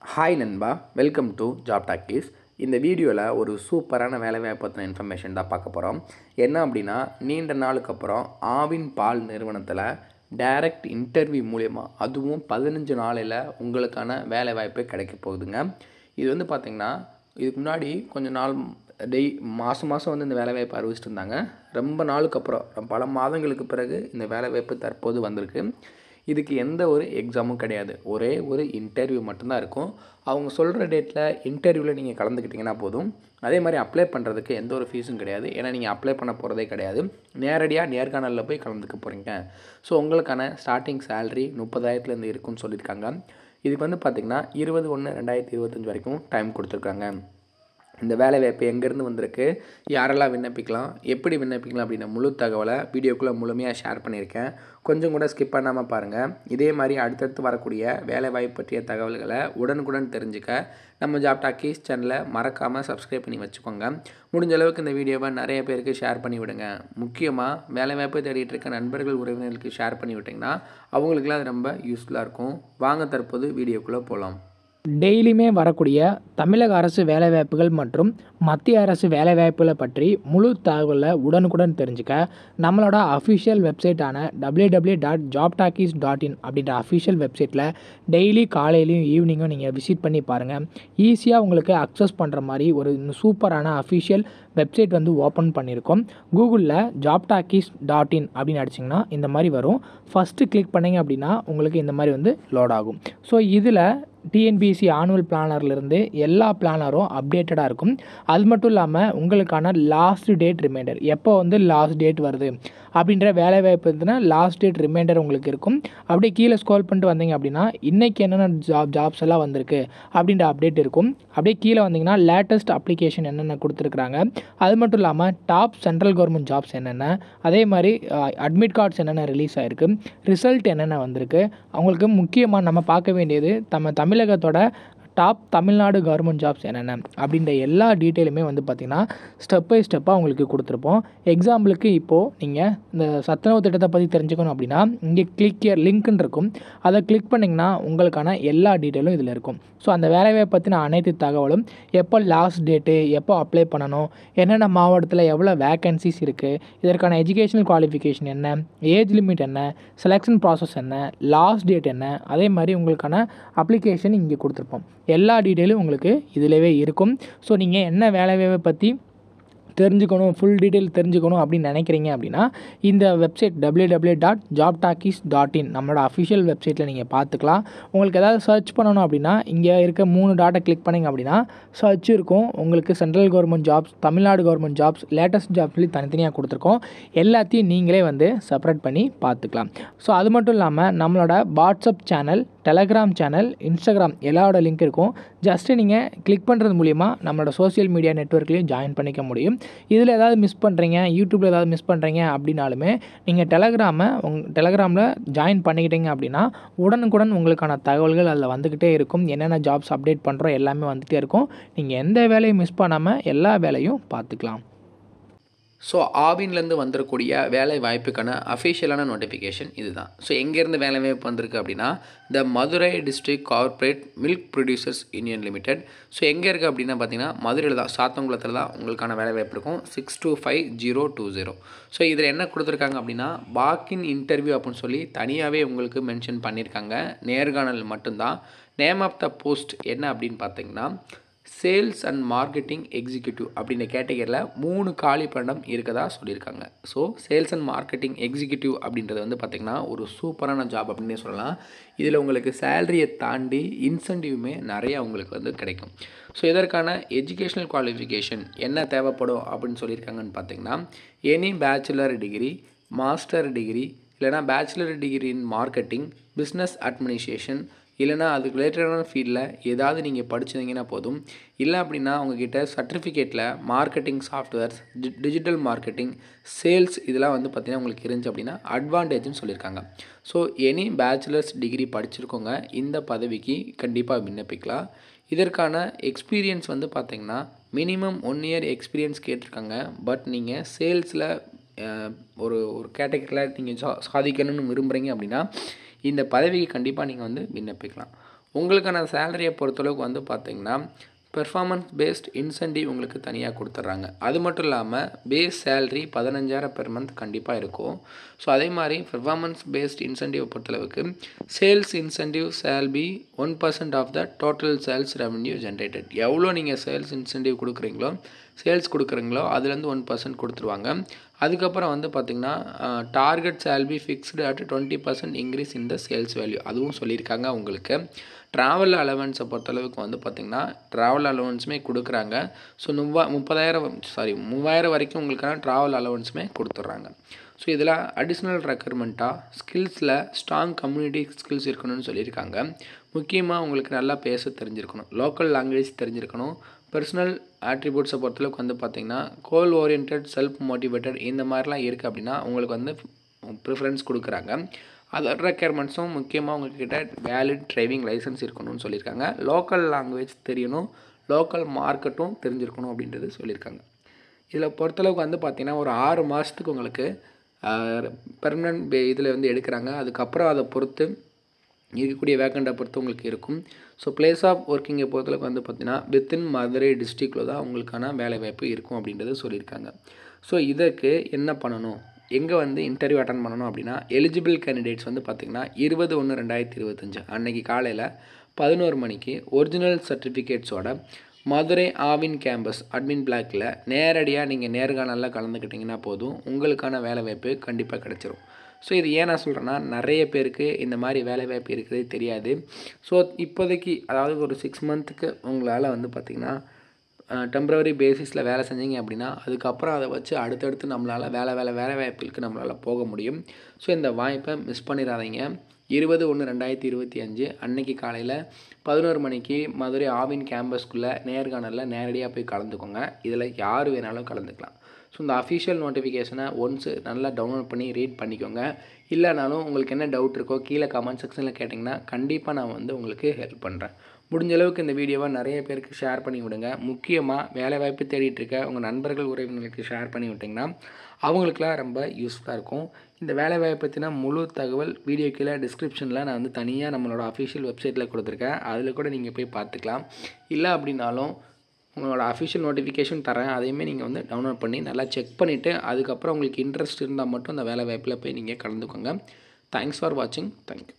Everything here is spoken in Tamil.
ஹாய் நண்பா, வெல்கம் டு ஜாப் டாக்கீஸ். இந்த வீடியோவில் ஒரு சூப்பரான வேலைவாய்ப்பு பற்றின இன்ஃபர்மேஷன் தான் பார்க்க போகிறோம். என்ன அப்படின்னா, நீண்ட நாளுக்கு அப்புறம் ஆவின் பால் நிறுவனத்தில் டைரக்ட் இன்டர்வியூ மூலயமா அதுவும் 15 நாளில் உங்களுக்கான வேலைவாய்ப்பு கிடைக்க போகுதுங்க. இது வந்து பார்த்திங்கன்னா, இதுக்கு முன்னாடி கொஞ்ச நாள் மாதம் வந்து இந்த வேலைவாய்ப்பு அறிவிச்சிட்டு இருந்தாங்க. ரொம்ப நாளுக்கு அப்புறம் பல மாதங்களுக்கு பிறகு இந்த வேலைவாய்ப்பு தற்போது வந்திருக்கு. இதுக்கு எந்த ஒரு எக்ஸாமும் கிடையாது, ஒரே ஒரு இன்டர்வியூ மட்டும்தான் இருக்கும். அவங்க சொல்கிற டேட்டில் இன்டர்வியூவில் நீங்கள் கலந்துக்கிட்டிங்கன்னா போதும். அதே மாதிரி அப்ளை பண்ணுறதுக்கு எந்த ஒரு ஃபீஸும் கிடையாது, ஏன்னா நீங்கள் அப்ளை பண்ண போகிறதே கிடையாது. நேரடியாக நேர்காணலில் போய் கலந்துக்க போகிறீங்க. ஸோ உங்களுக்கான ஸ்டார்டிங் சேலரி 30,000 இருக்குன்னு சொல்லியிருக்காங்க. இதுக்கு வந்து பார்த்திங்கன்னா 20/1/2025 வரைக்கும் டைம் கொடுத்துருக்காங்க. இந்த வேலைவாய்ப்பு எங்கேருந்து வந்திருக்கு, யாரெல்லாம் விண்ணப்பிக்கலாம், எப்படி விண்ணப்பிக்கலாம் அப்படின்ற முழு தகவலை வீடியோக்குள்ளே முழுமையாக ஷேர் பண்ணியிருக்கேன். கொஞ்சம் கூட ஸ்கிப் பண்ணாமல் பாருங்கள். இதே மாதிரி அடுத்தடுத்து வரக்கூடிய வேலைவாய்ப்பு பற்றிய தகவல்களை உடனுக்குடன் தெரிஞ்சுக்க நம்ம ஜாப் டாக்கீஸ் சேனலை மறக்காமல் சப்ஸ்கிரைப் பண்ணி வச்சுக்கோங்க. முடிஞ்ச அளவுக்கு இந்த வீடியோவை நிறைய பேருக்கு ஷேர் பண்ணி விடுங்க. முக்கியமாக வேலைவாய்ப்பு தேடிட்டு இருக்க நண்பர்கள் உறவினர்களுக்கு ஷேர் பண்ணி விட்டிங்கன்னா அவங்களுக்குலாம் அது ரொம்ப யூஸ்ஃபுல்லாக இருக்கும். வாங்க தற்போது வீடியோக்குள்ளே போகலாம். டெய்லியுமே வரக்கூடிய தமிழக அரசு வேலைவாய்ப்புகள் மற்றும் மத்திய அரசு வேலைவாய்ப்புகளை பற்றி முழு தகவலை உடனுக்குடன் தெரிஞ்சுக்க நம்மளோட அஃபிஷியல் வெப்சைட்டான www.jobtalkies.in அப்படின்ற அஃபிஷியல் வெப்சைட்டில் டெய்லி காலையிலையும் ஈவினிங்கும் நீங்கள் விசிட் பண்ணி பாருங்கள். ஈஸியாக உங்களுக்கு அக்சஸ் பண்ணுற மாதிரி ஒரு சூப்பரான அஃபிஷியல் வெப்சைட் வந்து ஓப்பன் பண்ணியிருக்கோம். கூகுளில் jobtalkies.in அப்படின்னு அடிச்சிங்கன்னா இந்த மாதிரி வரும். ஃபஸ்ட்டு கிளிக் பண்ணிங்க அப்படின்னா உங்களுக்கு இந்த மாதிரி வந்து லோட் ஆகும். ஸோ இதில் டிஎன்பிஎஸ்சி ஆனுவல் பிளானர்லேருந்து எல்லா பிளானரும் அப்டேட்டடாக இருக்கும். அது மட்டும் இல்லாமல் உங்களுக்கான லாஸ்ட் டேட் ரிமைண்டர், எப்போ வந்து லாஸ்ட் டேட் வருது அப்படின்ற வேலைவாய்ப்பு இருந்துன்னா லாஸ்ட் டேட் ரிமைண்டர் உங்களுக்கு இருக்கும். அப்படியே கீழே ஸ்க்ரோல் பண்ணிட்டு வந்தீங்க அப்படின்னா இன்றைக்கி என்னென்ன ஜாப்ஸ் எல்லாம் வந்திருக்கு அப்படின்ற அப்டேட் இருக்கும். அப்படியே கீழே வந்தீங்கன்னா லேட்டஸ்ட் அப்ளிகேஷன் என்னென்ன கொடுத்துருக்குறாங்க, அது மட்டும் இல்லாமல் டாப் சென்ட்ரல் கவர்மெண்ட் ஜாப்ஸ் என்னென்ன, அதே மாதிரி அட்மிட் கார்ட்ஸ் என்னென்ன ரிலீஸ் ஆகிருக்கு, ரிசல்ட் என்னென்ன வந்திருக்கு. அவங்களுக்கு முக்கியமாக நம்ம பார்க்க வேண்டியது தமிழகத்தோட டாப் தமிழ்நாடு கவர்மெண்ட் ஜாப்ஸ் என்னென்ன அப்படின்ற எல்லா டீட்டெயிலுமே வந்து பார்த்திங்கன்னா ஸ்டெப் பை ஸ்டெப்பாக உங்களுக்கு கொடுத்துருப்போம். எக்ஸாம்பிளுக்கு இப்போது நீங்கள் இந்த சத்துணவு திட்டத்தை பற்றி தெரிஞ்சுக்கணும் அப்படின்னா இங்கே கிளிக் ஹியர் லிங்க்னு இருக்கும். அதை கிளிக் பண்ணிங்கன்னா உங்களுக்கான எல்லா டீட்டெயிலும் இதில் இருக்கும். ஸோ அந்த வேலைவாய்ப்பை பற்றின அனைத்து தகவலும், எப்போ லாஸ்ட் டேட்டு, எப்போ அப்ளை பண்ணணும், என்னென்ன மாவட்டத்தில் எவ்வளோ வேக்கன்சிஸ் இருக்குது, இதற்கான எஜுகேஷனல் குவாலிஃபிகேஷன் என்ன, ஏஜ் லிமிட் என்ன, செலெக்ஷன் ப்ராசஸ் என்ன, லாஸ்ட் டேட் என்ன, அதே மாதிரி உங்களுக்கான அப்ளிகேஷன் இங்கே கொடுத்துருப்போம். எல்லா டீட்டெயிலும் உங்களுக்கு இதிலவே இருக்கும். ஸோ நீங்கள் என்ன வேலைவாய்ப்பை பற்றி தெரிஞ்சுக்கணும், ஃபுல் டீட்டெயில் தெரிஞ்சுக்கணும் அப்படின்னு நினைக்கிறீங்க அப்படின்னா இந்த வெப்சைட் www.jobtalkies.in நம்மளோட அஃபிஷியல் வெப்சைட்டில் நீங்கள் பார்த்துக்கலாம். உங்களுக்கு ஏதாவது சர்ச் பண்ணணும் அப்படின்னா இங்கே இருக்க 3 டாட்டை கிளிக் பண்ணிங்க அப்படின்னா சர்ச் இருக்கும். உங்களுக்கு central government jobs, Tamil Nadu government jobs, latest jobs சொல்லி தனித்தனியாக கொடுத்துருக்கோம். எல்லாத்தையும் நீங்களே வந்து செப்பரேட் பண்ணி பார்த்துக்கலாம். ஸோ அது மட்டும் இல்லாமல் நம்மளோட WhatsApp channel, Telegram channel, Instagram எல்லாரோட லிங்க் இருக்கும். ஜஸ்ட்டு நீங்கள் கிளிக் பண்ணுறது மூலிமா நம்மளோட சோஷியல் மீடியா நெட்வொர்க்லேயும் ஜாயின் பண்ணிக்க முடியும். இதில் ஏதாவது மிஸ் பண்ணுறீங்க, யூடியூப்பில் ஏதாவது மிஸ் பண்ணுறீங்க அப்படின்னாலுமே நீங்கள் டெலகிராமில் ஜாயின் பண்ணிக்கிட்டீங்க அப்படின்னா உடனுக்குடன் உங்களுக்கான தகவல்கள் அதில் வந்துக்கிட்டே இருக்கும். என்னென்ன ஜாப்ஸ் அப்டேட் பண்ணுறோம் எல்லாமே வந்துகிட்டே இருக்கும். நீங்கள் எந்த வேலையும் மிஸ் பண்ணாமல் எல்லா வேலையும் பார்த்துக்கலாம். ஸோ ஆவின்லேருந்து வந்துடக்கூடிய வேலை வாய்ப்புக்கான அஃபிஷியலான நோட்டிஃபிகேஷன் இதுதான். ஸோ எங்கேருந்து வேலை வாய்ப்பு வந்திருக்கு அப்படின்னா the Madurai district corporate milk producers union limited. So எங்கே இருக்குது அப்படின்னா பார்த்தீங்கன்னா மதுரையில் தான், சாத்தங்குளத்தில் தான் உங்களுக்கான வேலை வாய்ப்பு இருக்கும். 625020. ஸோ இதில் என்ன கொடுத்துருக்காங்க அப்படின்னா வாக்கின் இன்டர்வியூ அப்படின்னு சொல்லி தனியாகவே உங்களுக்கு மென்ஷன் பண்ணியிருக்காங்க. நேர்காணல் மட்டும்தான். நேம் ஆஃப் த போஸ்ட் என்ன அப்படின்னு பார்த்தீங்கன்னா சேல்ஸ் அண்ட் மார்க்கெட்டிங் எக்ஸிக்யூட்டிவ் அப்படின்ற கேட்டகரியில் 3 காலி பணியிடம் இருக்கதா சொல்லியிருக்காங்க. So sales and marketing executive அப்படின்றது வந்து பார்த்திங்கன்னா ஒரு சூப்பரான ஜாப் அப்படின்னே சொல்லலாம். இதில் உங்களுக்கு சேலரியை தாண்டி இன்சென்டிவ்மே நிறையா உங்களுக்கு வந்து கிடைக்கும். ஸோ இதற்கான எஜுகேஷ்னல் குவாலிஃபிகேஷன் என்ன தேவைப்படும் அப்படின்னு சொல்லியிருக்காங்கன்னு பார்த்திங்கன்னா any bachelor degree, master degree, இல்லைனா bachelor degree in marketing, business administration, இல்லைனா அதுக்கு ரிலேட்டடான ஃபீல்டில் ஏதாவது நீங்கள் படிச்சிருந்தீங்கன்னா போதும். இல்லை அப்படின்னா உங்ககிட்ட சர்டிஃபிகேட்டில் marketing softwares, digital marketing, sales இதெல்லாம் வந்து பார்த்திங்கன்னா உங்களுக்கு இருந்துச்சு அப்படின்னா அட்வான்டேஜ்னு சொல்லியிருக்காங்க. ஸோ எனி பேச்சுலர்ஸ் டிகிரி படிச்சிருக்கோங்க இந்த பதவிக்கு கண்டிப்பாக விண்ணப்பிக்கலாம். இதற்கான எக்ஸ்பீரியன்ஸ் வந்து பார்த்திங்கன்னா மினிமம் 1 இயர் எக்ஸ்பீரியன்ஸ் கேட்டிருக்காங்க. பட் நீங்கள் சேல்ஸில் ஒரு கேட்டகரியில் நீங்கள் சாதிக்கணும்னு விரும்புகிறீங்க அப்படின்னா இந்த பதவிக்கு கண்டிப்பாக நீங்கள் வந்து விண்ணப்பிக்கலாம். உங்களுக்கான சேலரியை பொறுத்தளவுக்கு வந்து பார்த்திங்கன்னா பெர்ஃபார்மன்ஸ் பேஸ்ட் இன்சென்டிவ் உங்களுக்கு தனியாக கொடுத்துட்றாங்க. அது மட்டும் இல்லாமல் பேஸ் சேலரி 15,000 பெர் மந்த் கண்டிப்பாக இருக்கும். ஸோ அதே மாதிரி பெர்ஃபார்மன்ஸ் பேஸ்ட் இன்சென்டிவ் பொறுத்தளவுக்கு sales incentive shall be 1% of the total sales revenue generated. எவ்வளோ நீங்கள் சேல்ஸ் இன்சென்டிவ் கொடுக்குறீங்களோ அதுலேருந்து 1% கொடுத்துருவாங்க. அதுக்கப்புறம் வந்து பார்த்திங்கன்னா target shall be fixed at 20% increase in the sales value, அதுவும் சொல்லியிருக்காங்க. உங்களுக்கு ட்ராவல் அலவன்ஸை பொறுத்தளவுக்கு வந்து பார்த்திங்கன்னா ட்ராவல் அலவன்ஸுமே கொடுக்குறாங்க. ஸோ 3000 வரைக்கும் உங்களுக்கான ட்ராவல் அலவன்ஸுமே கொடுத்துட்றாங்க. ஸோ இதில் அடிஷ்னல் ரெக்யர்மெண்ட்டாக ஸ்கில்ஸில் ஸ்ட்ராங் கம்யூனிட்டி ஸ்கில்ஸ் இருக்கணும்னு சொல்லியிருக்காங்க. முக்கியமாக உங்களுக்கு நல்லா பேச தெரிஞ்சிருக்கணும், லோக்கல் லாங்குவேஜ் தெரிஞ்சிருக்கணும். பர்சனல் ஆட்ரிபியூட்ஸை பொறுத்தளவுக்கு வந்து பார்த்திங்கன்னா கோல் ஓரியன்ட், செல்ஃப் மோட்டிவேட்டட் இந்த மாதிரிலாம் இருக்குது அப்படின்னா உங்களுக்கு வந்து ப்ரிஃபரன்ஸ் கொடுக்குறாங்க. அதர் ரெக்யர்மெண்ட்ஸும் முக்கியமாக உங்கள்கிட்ட வேலிட் டிரைவிங் லைசன்ஸ் இருக்கணும்னு சொல்லியிருக்காங்க. லோக்கல் லாங்குவேஜ் தெரியணும், லோக்கல் மார்க்கெட்டும் தெரிஞ்சிருக்கணும் அப்படின்றது சொல்லியிருக்காங்க. இதில் பொறுத்தளவுக்கு வந்து பார்த்திங்கன்னா ஒரு 6 மாதத்துக்கு உங்களுக்கு பெர்மனன்ட் இதில் வந்து எடுக்கிறாங்க. அதுக்கப்புறம் அதை பொறுத்து இருக்கக்கூடிய வேக்கண்ட்டை பொறுத்து உங்களுக்கு இருக்கும். ஸோ பிளேஸ் ஆஃப் ஒர்க்கிங்கை பொறுத்தளவுக்கு வந்து பார்த்திங்கன்னா வித்தின் மதுரை டிஸ்ட்ரிக்டில் தான் உங்களுக்கான வேலைவாய்ப்பு இருக்கும் அப்படின்றது சொல்லியிருக்காங்க. ஸோ இதற்கு என்ன பண்ணணும், எங்கே வந்து இன்டர்வியூ அட்டன் பண்ணணும் அப்படின்னா எலிஜிபிள் கேண்டிடேட்ஸ் வந்து பார்த்திங்கன்னா 20/1/2025 அன்றைக்கி காலையில் 11 மணிக்கு ஒரிஜினல் சர்டிஃபிகேட்ஸோட மதுரை ஆவின் கேம்பஸ் அட்மின் பிளாக்கில் நேரடியாக நீங்கள் நேர்காணலில் கலந்துக்கிட்டிங்கன்னா போதும், உங்களுக்கான வேலைவாய்ப்பு கண்டிப்பாக கிடச்சிரும். ஸோ இது ஏன் நான் சொல்கிறேன்னா நிறைய பேருக்கு இந்த மாதிரி வேலைவாய்ப்பு இருக்கிறதே தெரியாது. ஸோ இப்போதைக்கு அதாவது ஒரு 6 மந்த்துக்கு உங்களால் வந்து பார்த்திங்கன்னா டெம்ப்ரவரி பேசிஸில் வேலை செஞ்சீங்க அப்படின்னா அதுக்கப்புறம் அதை வச்சு அடுத்தடுத்து நம்மளால் வேலைவாய்ப்புகளுக்கு நம்மளால் போக முடியும். ஸோ இந்த வாய்ப்பை மிஸ் பண்ணிடாதீங்க. 20/1/2025 அன்னைக்கு காலையில் 11 மணிக்கு மதுரை ஆவின் கேம்பஸ்க்குள்ளே நேர்காணலில் நேரடியாக போய் கலந்துக்கோங்க. இதில் யார் வேணாலும் கலந்துக்கலாம். ஸோ இந்த அஃபிஷியல் நோட்டிஃபிகேஷனை ஒன்ஸ் நல்லா டவுன்லோட் பண்ணி ரீட் பண்ணிக்கோங்க. இல்லைனாலும் உங்களுக்கு என்ன டவுட் இருக்கோ கீழே கமெண்ட் செக்ஷனில் கேட்டிங்கன்னா கண்டிப்பாக நான் வந்து உங்களுக்கு ஹெல்ப் பண்ணுறேன். முடிஞ்ச அளவுக்கு இந்த வீடியோவை நிறைய பேருக்கு ஷேர் பண்ணி விடுங்க. முக்கியமாக வேலைவாய்ப்பு தேடிட்டு இருக்க உங்கள் நண்பர்கள் உறவினர்களுக்கு ஷேர் பண்ணி விட்டிங்கன்னா அவங்களுக்குலாம் ரொம்ப யூஸ்ஃபுல்லாக இருக்கும். இந்த வேலைவாய்ப்பு பற்றின முழு தகவல் வீடியோ கீழே டிஸ்கிரிப்ஷனில் நான் வந்து தனியாக நம்மளோட அஃபிஷியல் வெப்சைட்டில் கொடுத்துருக்கேன், அதில் கூட நீங்கள் போய் பார்த்துக்கலாம். இல்லை அப்படின்னாலும் உங்களோட அஃபிஷியல் நோட்டிஃபிகேஷன் தரேன், அதையுமே நீங்கள் வந்து டவுன்லோட் பண்ணி நல்லா செக் பண்ணிவிட்டு அதுக்கப்புறம் உங்களுக்கு இன்ட்ரெஸ்ட் இருந்தால் மட்டும் அந்த வேலைவாய்ப்பில் போய் நீங்கள் கலந்துக்கோங்க. தேங்க்ஸ் ஃபார் வாட்சிங். தேங்க்யூ.